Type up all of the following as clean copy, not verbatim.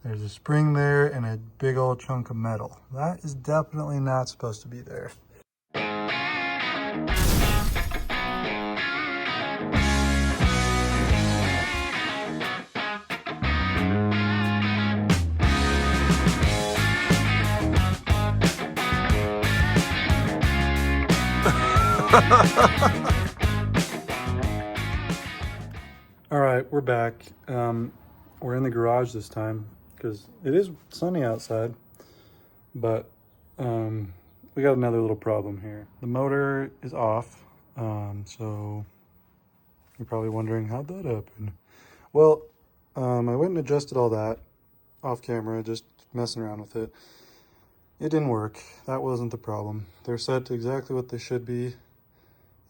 There's a spring there and a big old chunk of metal. That is definitely not supposed to be there. All right, we're back. We're in the garage this time because it is sunny outside, but we got another little problem here. The motor is off, so you're probably wondering how'd that happen. Well, I went and adjusted all that off camera, just messing around with it. It didn't work. That wasn't the problem. They're set to exactly what they should be,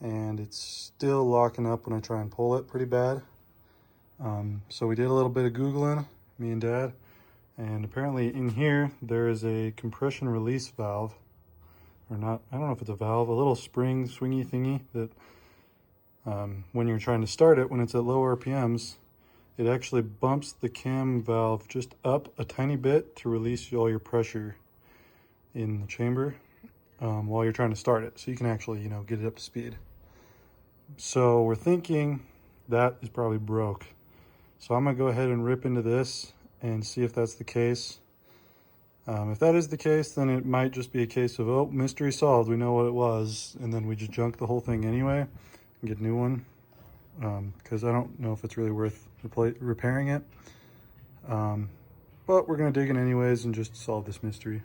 and it's still locking up when I try and pull it pretty bad. So we did a little bit of Googling, me and Dad, and apparently in here there is a compression release valve, or not, I don't know if it's a valve, a little spring swingy thingy that when you're trying to start it, when it's at low RPMs, it actually bumps the cam valve just up a tiny bit to release all your pressure in the chamber while you're trying to start it, so you can actually, you know, get it up to speed. So we're thinking that is probably broke. So I'm gonna go ahead and rip into this and see if that's the case. If that is the case, then it might just be a case of, oh, mystery solved, we know what it was, and then we just junk the whole thing anyway and get a new one, because I don't know if it's really worth repairing it. But we're gonna dig in anyways and just solve this mystery.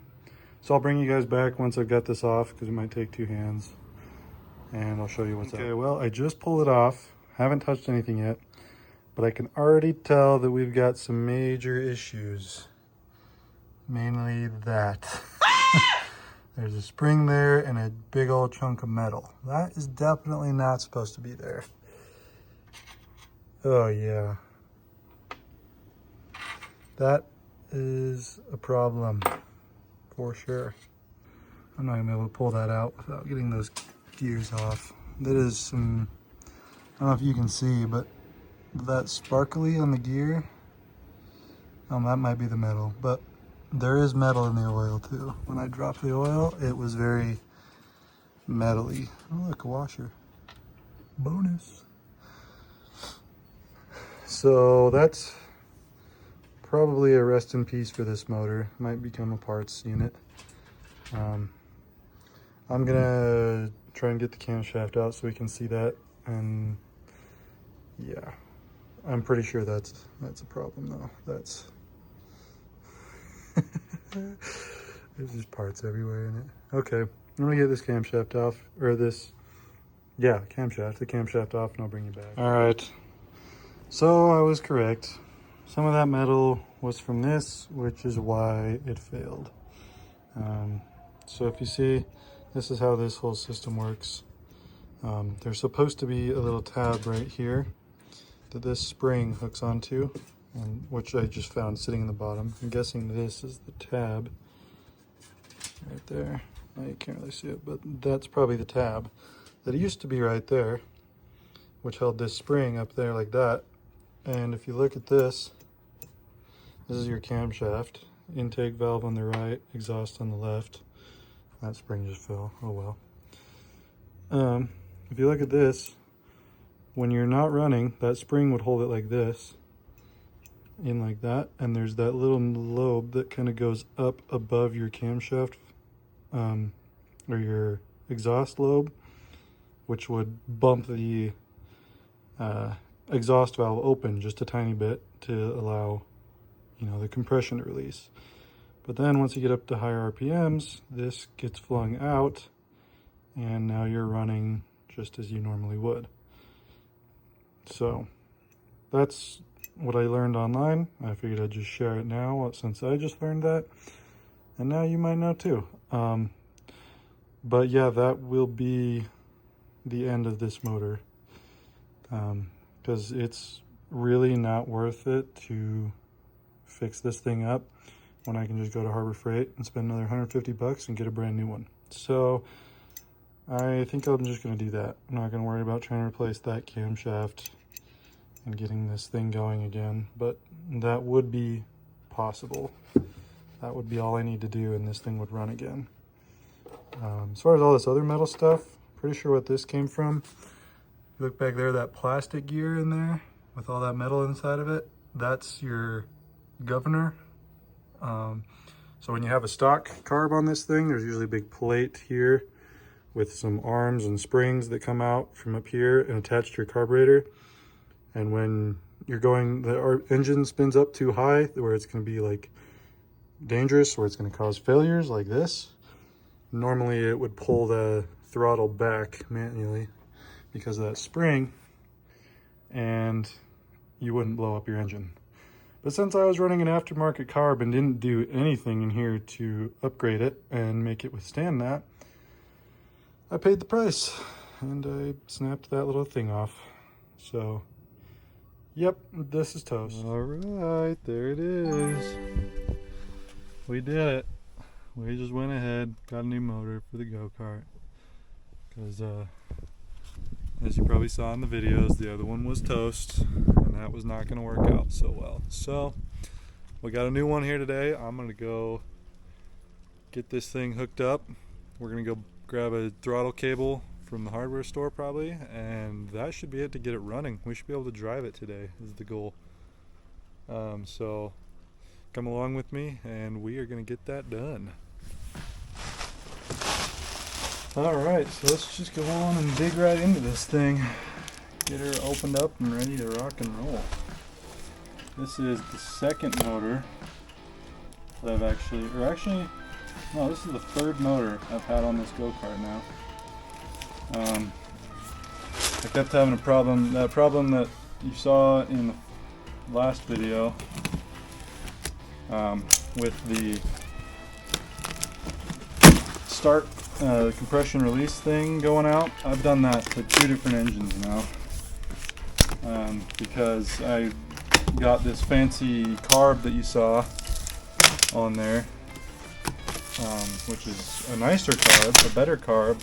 So I'll bring you guys back once I've got this off, because it might take two hands, and I'll show you what's up. Okay, well, I just pulled it off, haven't touched anything yet, but I can already tell that we've got some major issues. Mainly that. There's a spring there and a big old chunk of metal. That is definitely not supposed to be there. Oh yeah. That is a problem for sure. I'm not gonna be able to pull that out without getting those gears off. That is some, I don't know if you can see, but that sparkly on the gear, that might be the metal, but there is metal in the oil too. When I dropped the oil, it was very metally. Oh look, a washer. Bonus. So that's probably a rest in peace for this motor. Might become a parts unit. I'm gonna try and get the camshaft out so we can see that, and yeah. I'm pretty sure that's a problem though. That's there's just parts everywhere in it. Okay, I'm gonna get this camshaft off, or this, yeah, the camshaft off, and I'll bring you back. All right, so I was correct. Some of that metal was from this, which is why it failed. So if you see, this is how this whole system works. There's supposed to be a little tab right here that this spring hooks onto, and which I just found sitting in the bottom. I'm guessing this is the tab right there. Now you can't really see it, but that's probably the tab that used to be right there, which held this spring up there like that. And if you look at this, this is your camshaft. Intake valve on the right, exhaust on the left. That spring just fell, oh well. If you look at this, when you're not running, that spring would hold it like this, in like that, and there's that little lobe that kind of goes up above your camshaft, or your exhaust lobe, which would bump the exhaust valve open just a tiny bit to allow, you know, the compression to release. But then once you get up to higher RPMs, this gets flung out, and now you're running just as you normally would. So that's what I learned online. I figured I'd just share it now since I just learned that, and now you might know too. But yeah, that will be the end of this motor, because it's really not worth it to fix this thing up when I can just go to Harbor Freight and spend another $150 and get a brand new one. So I think I'm just going to do that. I'm not going to worry about trying to replace that camshaft and getting this thing going again, but that would be possible. That would be all I need to do and this thing would run again. As far as all this other metal stuff, pretty sure what this came from. You look back there, that plastic gear in there with all that metal inside of it, that's your governor. So when you have a stock carb on this thing, there's usually a big plate here with some arms and springs that come out from up here and attach to your carburetor. And when you're going, the engine spins up too high where it's going to be like dangerous, where it's going to cause failures like this. Normally it would pull the throttle back manually because of that spring, and you wouldn't blow up your engine. But since I was running an aftermarket carb and didn't do anything in here to upgrade it and make it withstand that, I paid the price and I snapped that little thing off. So, yep, this is toast. All right, there it is. We did it. We just went ahead, got a new motor for the go-kart. Because, as you probably saw in the videos, the other one was toast, and that was not going to work out so well. So, we got a new one here today. I'm going to go get this thing hooked up. We're going to go grab a throttle cable from the hardware store probably, and that should be it to get it running. We should be able to drive it today is the goal. So, come along with me, and we are going to get that done. Alright, so let's just go on and dig right into this thing. Get her opened up and ready to rock and roll. This is the second motor that I've no, this is the third motor I've had on this go-kart now. I kept having a problem, that problem that you saw in the last video with the start compression release thing going out. I've done that to 2 different engines now because I got this fancy carb that you saw on there, which is a nicer carb, a better carb,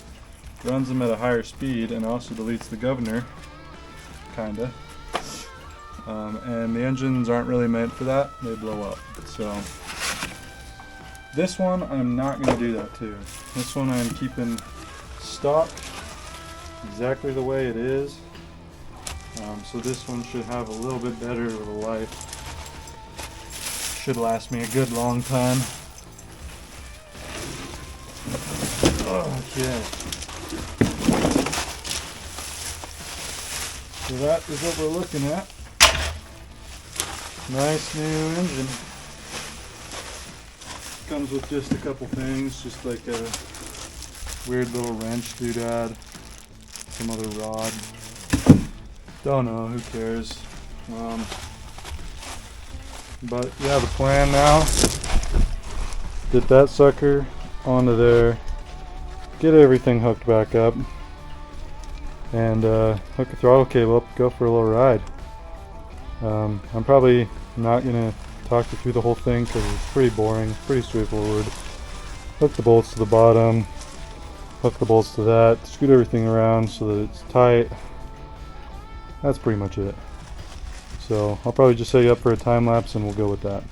runs them at a higher speed and also deletes the governor, kinda. And the engines aren't really meant for that, they blow up. So this one I'm not going to do that to. This one I'm keeping stock exactly the way it is. So this one should have a little bit better of a life. Should last me a good long time. Okay. So that is what we're looking at. Nice new engine. Comes with just a couple things, just like a weird little wrench doodad, some other rod. Don't know, who cares. But yeah, the plan now, get that sucker onto there, get everything hooked back up, and hook a throttle cable up, go for a little ride. I'm probably not going to talk you through the whole thing because it's pretty boring, pretty straightforward. Hook the bolts to the bottom, hook the bolts to that, scoot everything around so that it's tight. That's pretty much it. So I'll probably just set you up for a time lapse and we'll go with that.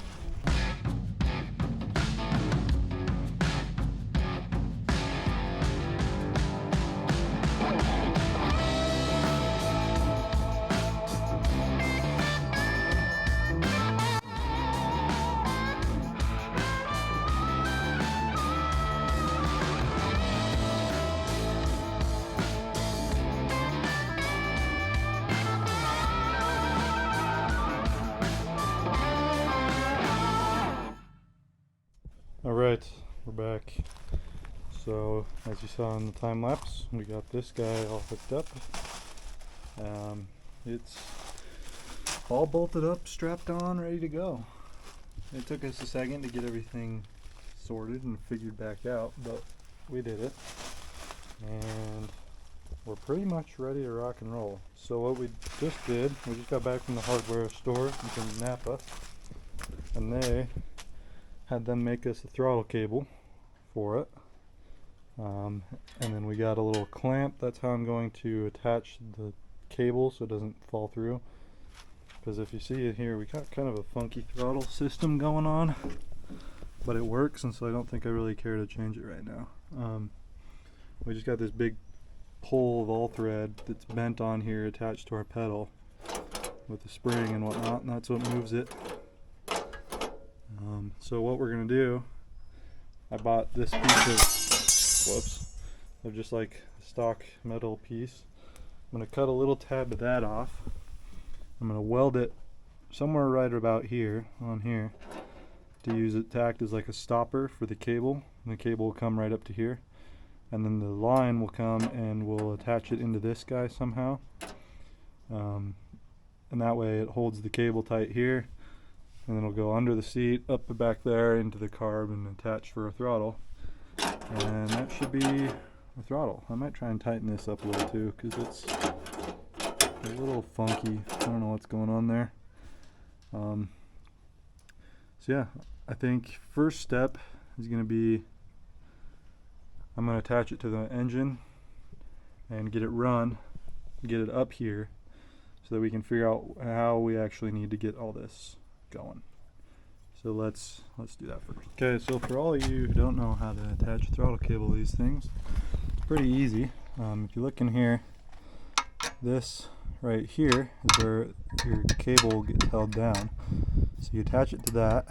Alright, we're back. So, as you saw in the time lapse, we got this guy all hooked up. It's all bolted up, strapped on, ready to go. It took us a second to get everything sorted and figured back out, but we did it. And we're pretty much ready to rock and roll. So what we just did, we just got back from the hardware store in Napa, and they had them make us a throttle cable for it, and then we got a little clamp. That's how I'm going to attach the cable so it doesn't fall through. because if you see it here, we got kind of a funky throttle system going on, but it works, and so I don't think I really care to change it right now. We just got this big pole of all thread that's bent on here attached to our pedal with the spring and whatnot, and that's what moves it. So what we're gonna do, I bought this piece of just like a stock metal piece. I'm gonna cut a little tab of that off. I'm gonna weld it somewhere right about here, on here, to use it to act as like a stopper for the cable. And the cable will come right up to here, and then the line will come and we'll attach it into this guy somehow. And that way it holds the cable tight here, and then it'll go under the seat, up the back there, into the carb, and attach for a throttle. And that should be a throttle. I might try and tighten this up a little too, because it's a little funky. I don't know what's going on there. So yeah, I think first step is going to be, I'm going to attach it to the engine and get it run, get it up here, so that we can figure out how we actually need to get all this going. So let's do that first. Okay, so for all of you who don't know how to attach a throttle cable to these things, it's pretty easy. If you look in here, this right here is where your cable gets held down. So you attach it to that.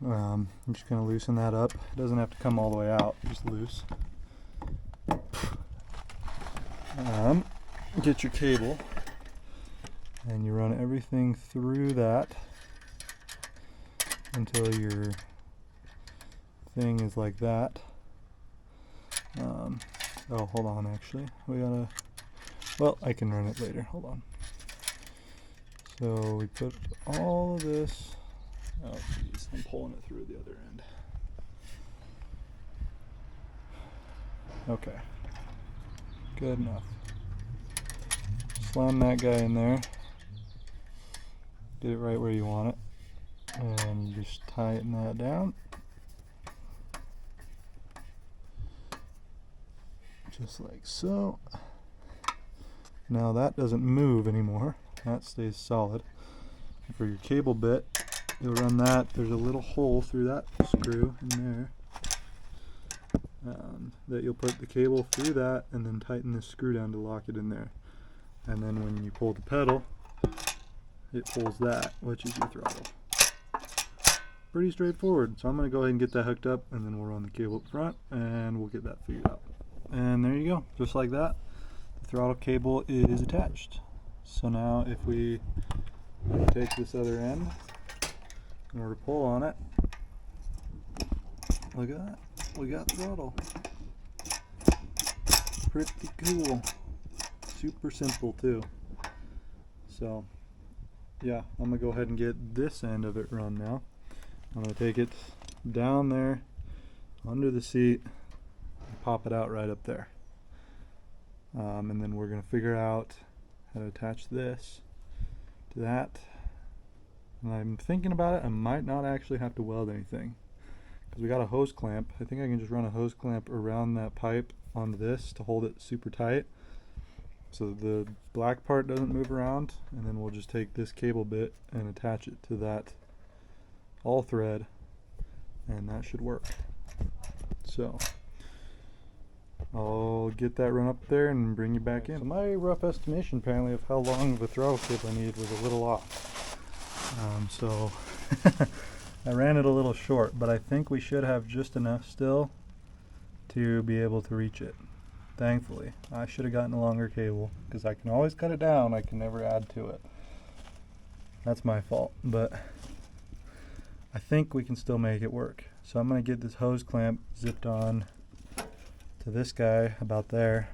I'm just going to loosen that up. It doesn't have to come all the way out, just loose. Get your cable, and you run everything through that until your thing is like that. Oh, hold on, actually. Well, I can run it later. Hold on. So we put all of this. Oh, geez, I'm pulling it through the other end. Okay. Good enough. Slam that guy in there. Get it right where you want it. And you just tighten that down. Just like so. Now that doesn't move anymore. That stays solid. And for your cable bit, you'll run that. There's a little hole through that screw in there. That you'll put the cable through that and then tighten this screw down to lock it in there. And then when you pull the pedal, it pulls that, which is your throttle. Pretty straightforward. So I'm going to go ahead and get that hooked up, and then we'll run the cable up front and we'll get that figured out. And there you go, just like that, the throttle cable is attached. So now if we take this other end in order to pull on it, look at that, we got throttle. Pretty cool. Super simple too. So yeah, I'm gonna go ahead and get this end of it run now. I'm gonna take it down there under the seat and pop it out right up there. And then we're gonna figure out how to attach this to that. And I'm thinking about it, I might not actually have to weld anything, because we got a hose clamp. I think I can just run a hose clamp around that pipe onto this to hold it super tight, so the black part doesn't move around, and then we'll just take this cable bit and attach it to that all thread, and that should work. So I'll get that run up there and bring you back in. So my rough estimation apparently of how long the throttle cable I needed was a little off. So I ran it a little short, but I think we should have just enough still to be able to reach it. Thankfully, I should have gotten a longer cable, because I can always cut it down, I can never add to it. That's my fault, but I think we can still make it work. So I'm going to get this hose clamp zipped on to this guy about there,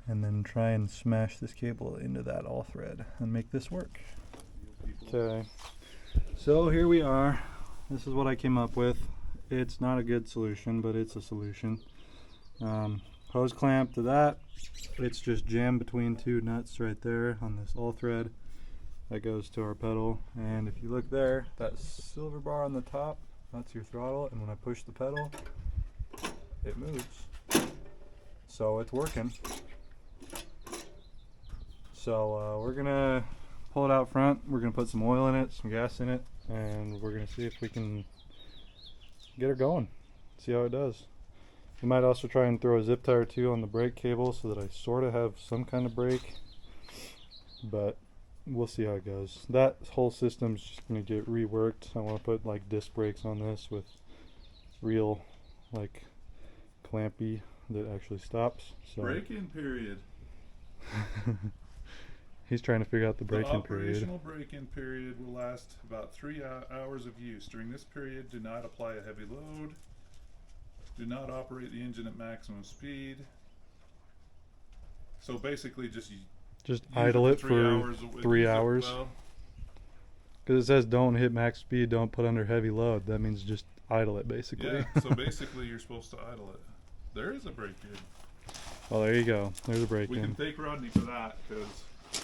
and then try and smash this cable into that all thread and make this work. Okay, so here we are. This is what I came up with. It's not a good solution, but it's a solution. Hose clamp to that, it's just jammed between two nuts right there on this all thread that goes to our pedal. And if you look there, that silver bar on the top, that's your throttle, and when I push the pedal, it moves. So it's working. So we're gonna pull it out front. We're gonna put some oil in it, some gas in it, and we're gonna see if we can get her going. See how it does. We might also try and throw a zip tie or two on the brake cable so that I sort of have some kind of brake, but we'll see how it goes. That whole system's just gonna get reworked. I want to put like disc brakes on this with real like clampy that actually stops. So break-in period. He's trying to figure out the break-in period. The operational break-in period will last about 3 hours of use. During this period, do not apply a heavy load. Do not operate the engine at maximum speed. So basically just idle it for 3 hours. Well. Because it says don't hit max speed, don't put under heavy load. That means just idle it basically. Yeah, so basically you're supposed to idle it. There is a break-in. Oh, there you go. There's a break-in. We can thank Rodney for that because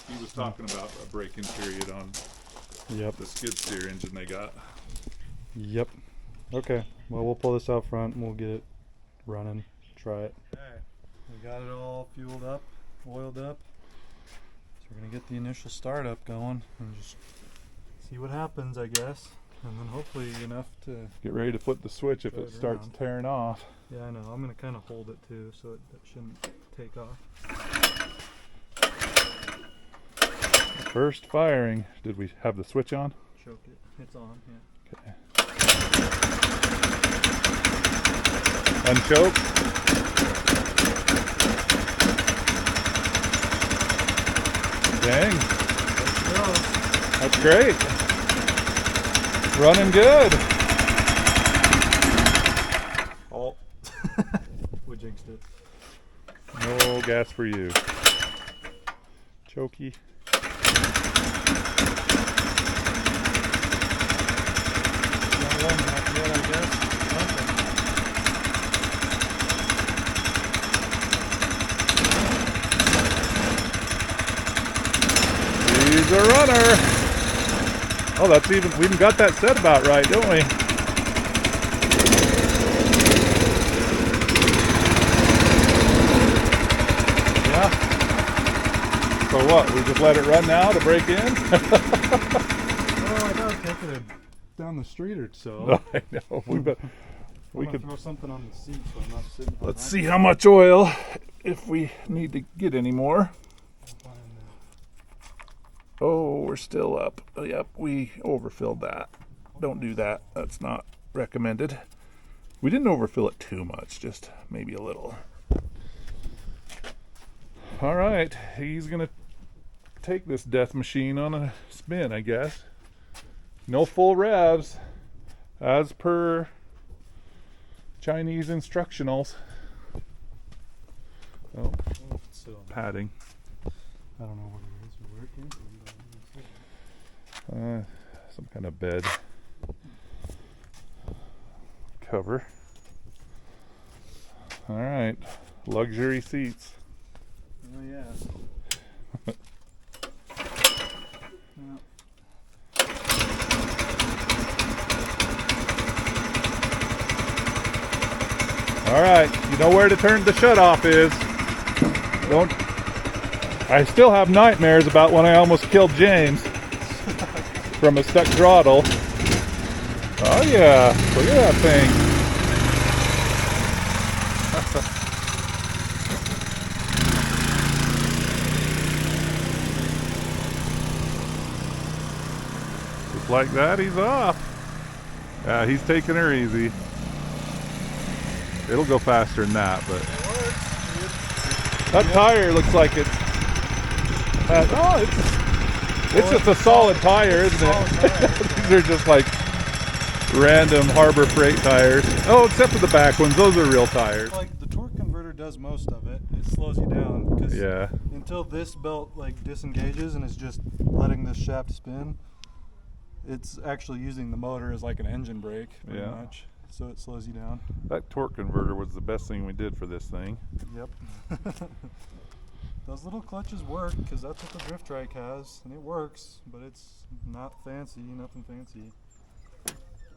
he was talking about a break-in period on the skid steer engine they got. Yep. Okay. Well, we'll pull this out front and we'll get it running. Try it. Okay. We got it all fueled up, oiled up. So we're going to get the initial startup going and just see what happens, I guess. And then hopefully enough to get ready to flip the switch if it starts tearing off. Yeah, I know. I'm going to kind of hold it too so it shouldn't take off. First firing. Did we have the switch on? Choke it. It's on, yeah. Okay. Unchoke. Dang. That's great. Running good. Oh. We jinxed it. No gas for you. Chokey. He's a runner. Oh, that's we even got that set about right, don't we? Yeah. So what? We just let it run now to break in? Oh, I gotta take it down the street or so. I know. We could throw something on the seat so I'm not sitting on Let's see how much oil, if we need to get any more. Oh, we're still up. Yep, we overfilled that. Don't do that. That's not recommended. We didn't overfill it too much, just maybe a little. All right, he's gonna take this death machine on a spin, I guess. No full revs, as per Chinese instructionals. Oh, padding. I don't know what it is. We're working. Some kind of bed cover. All right, luxury seats. Oh yeah. All right, you know where to turn the shutoff is. Don't. I still have nightmares about when I almost killed James from a stuck throttle. Oh yeah, look at that thing. Just like that, he's off. Yeah, he's taking her easy. It'll go faster than that, but that tire looks like it's. It's just a solid tire, isn't it? These are just like random Harbor Freight tires. Oh, except for the back ones; those are real tires. Like the torque converter does most of it. It slows you down because until this belt like disengages and is just letting this shaft spin, it's actually using the motor as like an engine brake, pretty much. So it slows you down. That torque converter was the best thing we did for this thing. Yep. Those little clutches work because that's what the drift trike has, and it works, but it's not fancy, nothing fancy.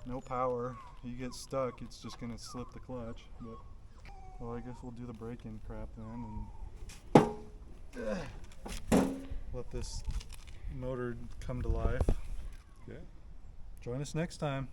No power. You get stuck, it's just gonna slip the clutch. But well, I guess we'll do the brake-in crap then, and let this motor come to life. Yeah. Join us next time.